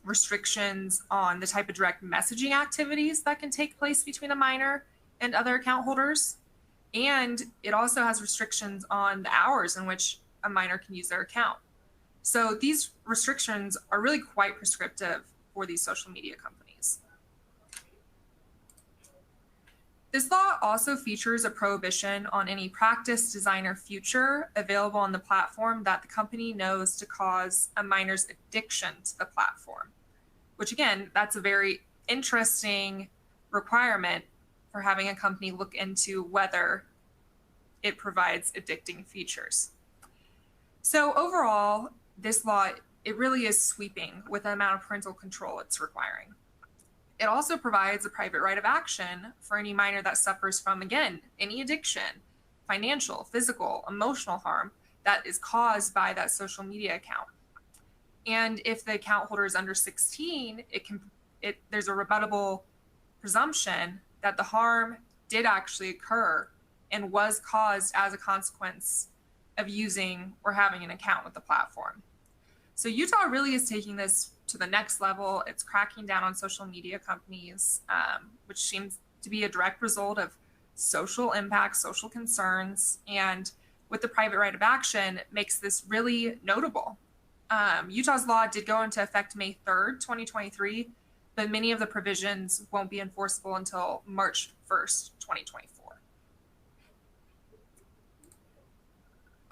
restrictions on the type of direct messaging activities that can take place between a minor and other account holders. And it also has restrictions on the hours in which a minor can use their account. So these restrictions are really quite prescriptive for these social media companies. This law also features a prohibition on any practice, design, or feature available on the platform that the company knows to cause a minor's addiction to the platform, which again, that's a very interesting requirement for having a company look into whether it provides addicting features. So overall, this law, it really is sweeping with the amount of parental control it's requiring. It also provides a private right of action for any minor that suffers from, again, any addiction, financial, physical, emotional harm that is caused by that social media account. And if the account holder is under 16, there's a rebuttable presumption that the harm did actually occur and was caused as a consequence of using or having an account with the platform. So Utah really is taking this to the next level. It's cracking down on social media companies, which seems to be a direct result of social impact, social concerns, and with the private right of action makes this really notable. Utah's law did go into effect May 3rd, 2023, but many of the provisions won't be enforceable until March 1st, 2024.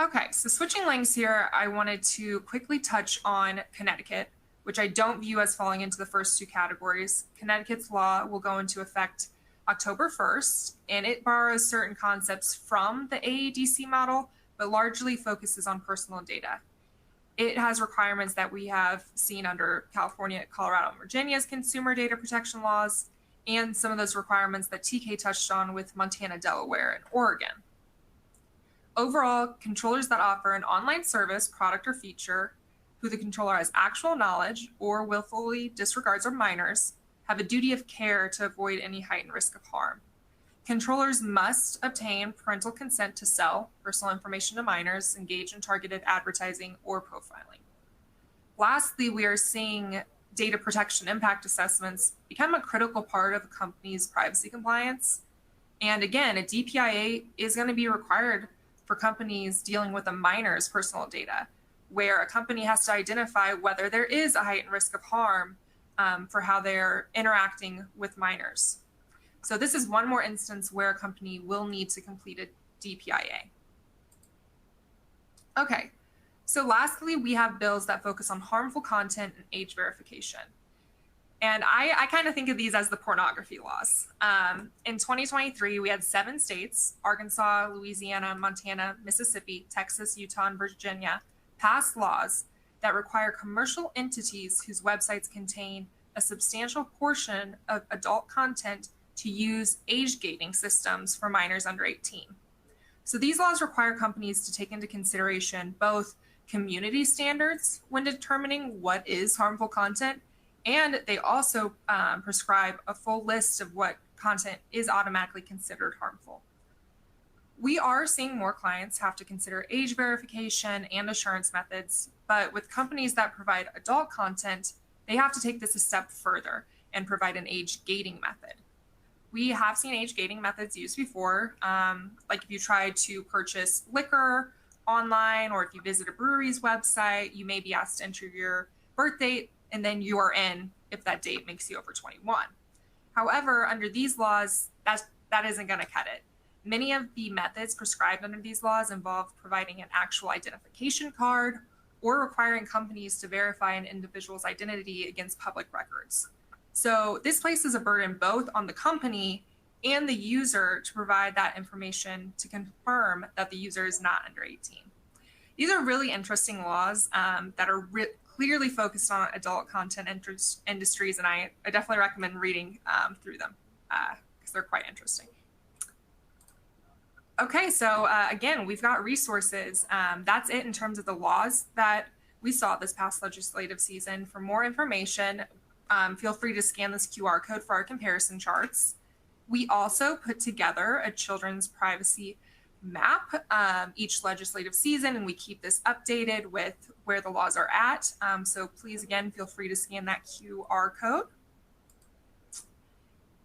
Okay, so switching lanes here, I wanted to quickly touch on Connecticut, which I don't view as falling into the first two categories. Connecticut's law will go into effect October 1st, and it borrows certain concepts from the AADC model, but largely focuses on personal data. It has requirements that we have seen under California, Colorado, and Virginia's consumer data protection laws, and some of those requirements that TK touched on with Montana, Delaware, and Oregon. Overall, controllers that offer an online service, product, or feature who the controller has actual knowledge or willfully disregards are minors have a duty of care to avoid any heightened risk of harm. Controllers must obtain parental consent to sell personal information to minors, engage in targeted advertising or profiling. Lastly, we are seeing data protection impact assessments become a critical part of a company's privacy compliance. And again, a DPIA is going to be required for companies dealing with a minor's personal data, where a company has to identify whether there is a heightened risk of harm for how they're interacting with minors. So this is one more instance where a company will need to complete a DPIA. Okay, so lastly, we have bills that focus on harmful content and age verification. And I kind of think of these as the pornography laws. In 2023, we had 7 states, Arkansas, Louisiana, Montana, Mississippi, Texas, Utah, and Virginia, pass laws that require commercial entities whose websites contain a substantial portion of adult content to use age gating systems for minors under 18. So these laws require companies to take into consideration both community standards when determining what is harmful content, and they also prescribe a full list of what content is automatically considered harmful. We are seeing more clients have to consider age verification and assurance methods, but with companies that provide adult content, they have to take this a step further and provide an age gating method. We have seen age gating methods used before, like if you try to purchase liquor online, or if you visit a brewery's website, you may be asked to enter your birth date, and then you are in if that date makes you over 21. However, under these laws, that isn't going to cut it. Many of the methods prescribed under these laws involve providing an actual identification card or requiring companies to verify an individual's identity against public records. So this places a burden both on the company and the user to provide that information to confirm that the user is not under 18. These are really interesting laws that are clearly focused on adult content industries, and I definitely recommend reading through them because they're quite interesting. Okay, so again, we've got resources. That's it in terms of the laws that we saw this past legislative season. For more information, feel free to scan this QR code for our comparison charts. We also put together a children's privacy map each legislative season, and we keep this updated with where the laws are at. So please, again, feel free to scan that QR code.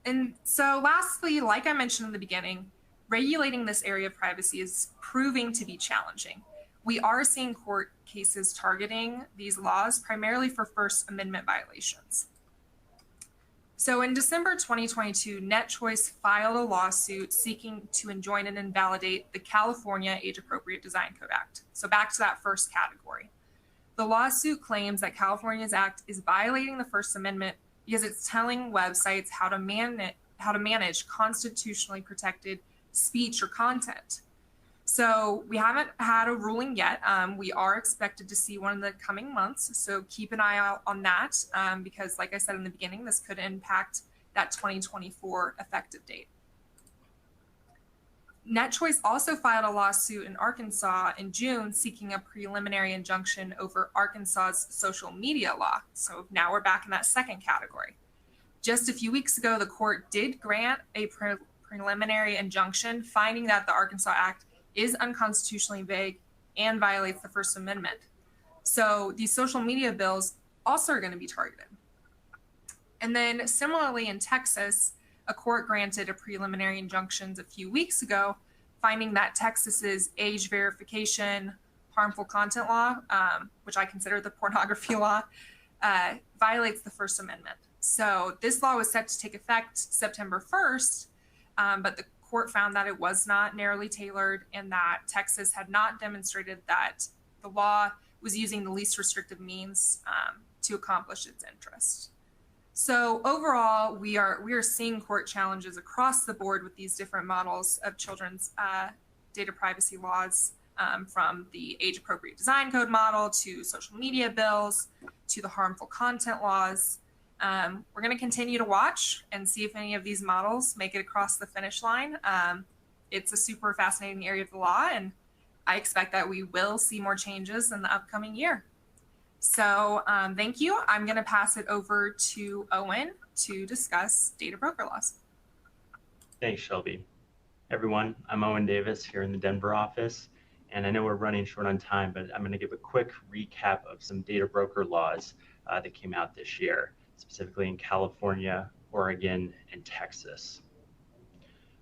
And so lastly, like I mentioned in the beginning, regulating this area of privacy is proving to be challenging. We are seeing court cases targeting these laws primarily for First Amendment violations. So in December 2022, NetChoice filed a lawsuit seeking to enjoin and invalidate the California Age-Appropriate Design Code Act. So back to that first category. The lawsuit claims that California's act is violating the First Amendment because it's telling websites how to manage constitutionally protected speech or content. So we haven't had a ruling yet. We are expected to see one in the coming months. So keep an eye out on that because, like I said in the beginning, this could impact that 2024 effective date. NetChoice also filed a lawsuit in Arkansas in June seeking a preliminary injunction over Arkansas's social media law. So now we're back in that second category. Just a few weeks ago, the court did grant a preliminary injunction, finding that the Arkansas Act is unconstitutionally vague and violates the First Amendment. So these social media bills also are going to be targeted. And then similarly in Texas, a court granted a preliminary injunction a few weeks ago, finding that Texas's age verification harmful content law, which I consider the pornography law, violates the First Amendment. So this law was set to take effect September 1st, but the court found that it was not narrowly tailored and that Texas had not demonstrated that the law was using the least restrictive means to accomplish its interest. So overall, we are seeing court challenges across the board with these different models of children's data privacy laws, from the age-appropriate design code model to social media bills to the harmful content laws. We're going to continue to watch and see if any of these models make it across the finish line. It's a super fascinating area of the law, and I expect that we will see more changes in the upcoming year. So thank you. I'm going to pass it over to Owen to discuss data broker laws. Thanks, Shelby. Everyone, I'm Owen Davis here in the Denver office, and I know we're running short on time, but I'm going to give a quick recap of some data broker laws that came out this year, specifically in California, Oregon, and Texas.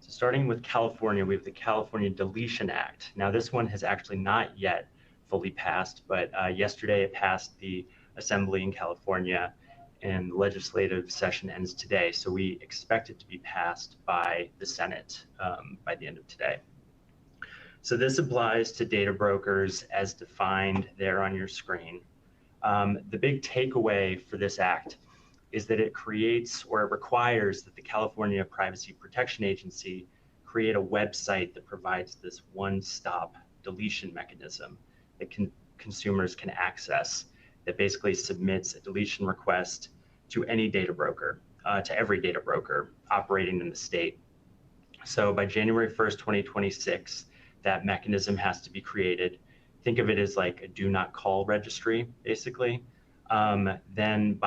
So starting with California, we have the California Deletion Act. Now this one has actually not yet fully passed, but yesterday it passed the Assembly in California, and the legislative session ends today. So we expect it to be passed by the Senate by the end of today. So this applies to data brokers as defined there on your screen. The big takeaway for this act is that it creates, or it requires, that the California Privacy Protection Agency create a website that provides this one-stop deletion mechanism that consumers can access, that basically submits a deletion request to any data broker, to every data broker operating in the state. So by January 1st, 2026, that mechanism has to be created. Think of it as like a do not call registry, basically. Then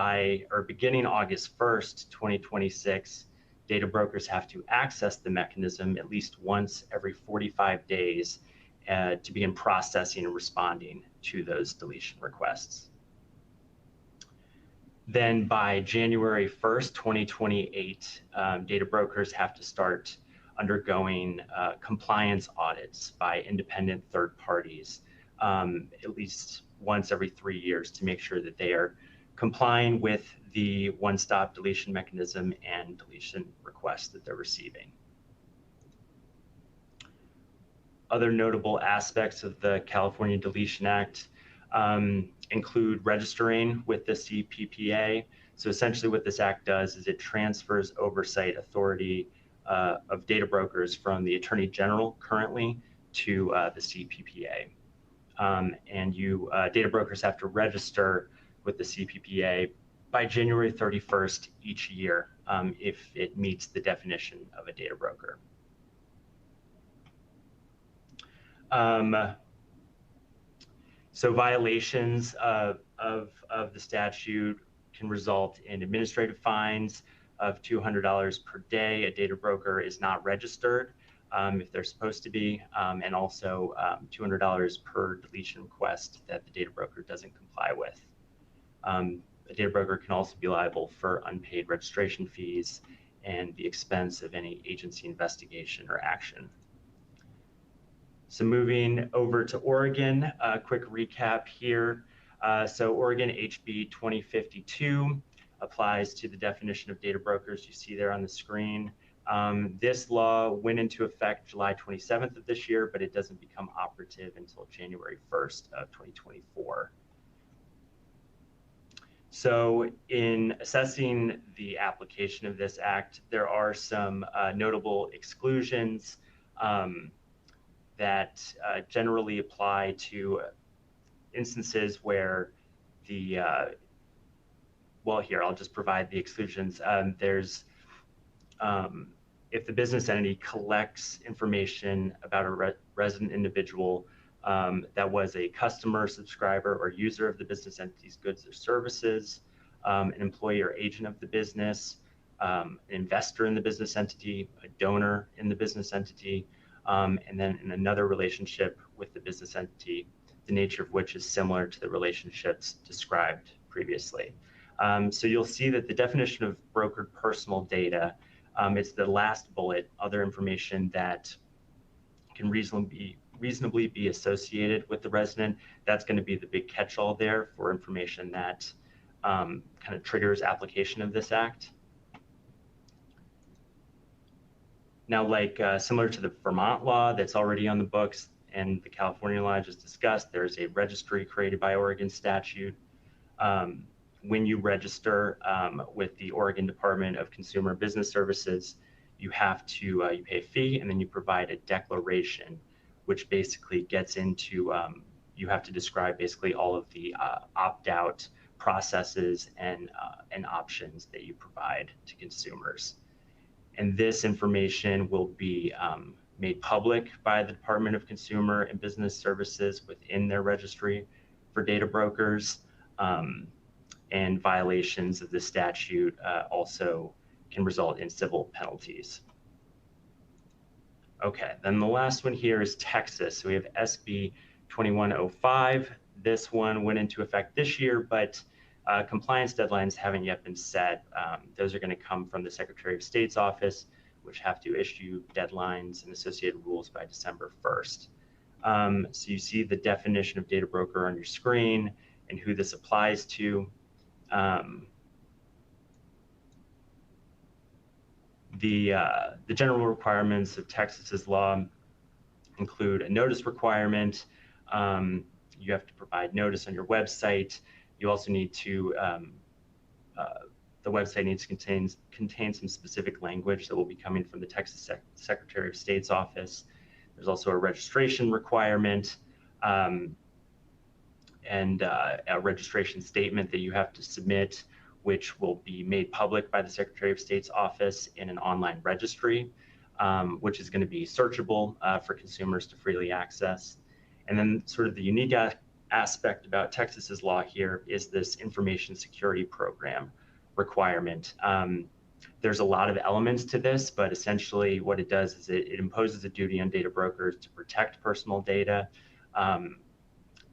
beginning August 1st, 2026, data brokers have to access the mechanism at least once every 45 days to begin processing and responding to those deletion requests. Then by January 1st, 2028, data brokers have to start undergoing compliance audits by independent third parties at least once every 3 years to make sure that they are complying with the one-stop deletion mechanism and deletion requests that they're receiving. Other notable aspects of the California Deletion Act include registering with the CPPA. So essentially what this act does is it transfers oversight authority of data brokers from the Attorney General currently to the CPPA. And data brokers have to register with the CPPA by January 31st each year if it meets the definition of a data broker. So violations of the statute can result in administrative fines of $200 per day a data broker is not registered if they're supposed to be, and also $200 per deletion request that the data broker doesn't comply with. A data broker can also be liable for unpaid registration fees and the expense of any agency investigation or action. So moving over to Oregon, a quick recap here. So Oregon HB 2052 applies to the definition of data brokers you see there on the screen. This law went into effect July 27th of this year, but it doesn't become operative until January 1st of 2024. So in assessing the application of this act, there are some notable exclusions that generally apply to instances where the, well, here, I'll just provide the exclusions. If the business entity collects information about a resident individual that was a customer, subscriber, or user of the business entity's goods or services, an employee or agent of the business, an investor in the business entity, a donor in the business entity, and then in another relationship with the business entity, the nature of which is similar to the relationships described previously. So you'll see that the definition of brokered personal data, it's the last bullet, other information that can reasonably be associated with the resident. That's going to be the big catch-all there for information that kind of triggers application of this act. Now, like similar to the Vermont law that's already on the books and the California law I just discussed, there's a registry created by Oregon statute. When you register with the Oregon Department of Consumer and Business Services, you have to you pay a fee and then you provide a declaration, which basically gets into you have to describe basically all of the opt-out processes and options that you provide to consumers. And this information will be made public by the Department of Consumer and Business Services within their registry for data brokers. And violations of the statute also can result in civil penalties. Okay, then the last one here is Texas. So we have SB 2105. This one went into effect this year, but compliance deadlines haven't yet been set. Those are going to come from the Secretary of State's office, which have to issue deadlines and associated rules by December 1st. So you see the definition of data broker on your screen and who this applies to. The general requirements of Texas's law include a notice requirement. You have to provide notice on your website. You also need to, the website needs to contain some specific language that will be coming from the Texas Secretary of State's office. There's also a registration requirement and a registration statement that you have to submit, which will be made public by the Secretary of State's office in an online registry, which is going to be searchable for consumers to freely access. And then sort of the unique aspect about Texas's law here is this information security program requirement. There's a lot of elements to this, but essentially what it does is it imposes a duty on data brokers to protect personal data.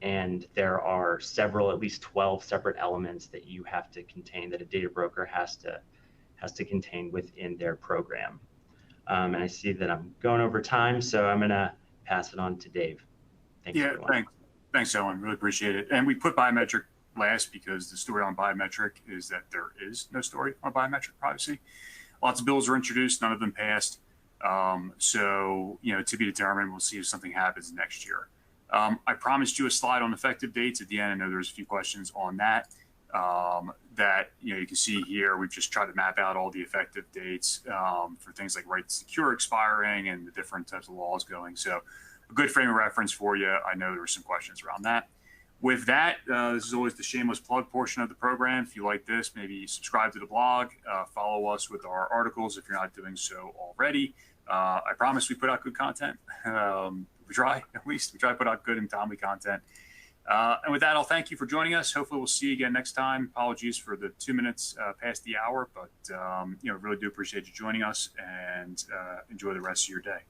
And there are several, at least 12 separate elements that you have to contain, that a data broker has to contain within their program. And I see that I'm going over time, so I'm going to pass it on to Dave. Thanks, everyone. Thanks, Owen. Really appreciate it. And we put biometric last because the story on biometric is that there is no story on biometric privacy. Lots of bills were introduced, none of them passed. So, to be determined, we'll see if something happens next year. I promised you a slide on effective dates at the end. I know there's a few questions on that. You can see here, we've just tried to map out all the effective dates for things like right to secure expiring and the different types of laws going. So a good frame of reference for you. I know there were some questions around that. With that, this is always the shameless plug portion of the program. If you like this, maybe subscribe to the blog, follow us with our articles if you're not doing so already. I promise we put out good content. We try to put out good and timely content. And with that, I'll thank you for joining us. Hopefully we'll see you again next time. Apologies for the 2 minutes past the hour, but really do appreciate you joining us, and enjoy the rest of your day.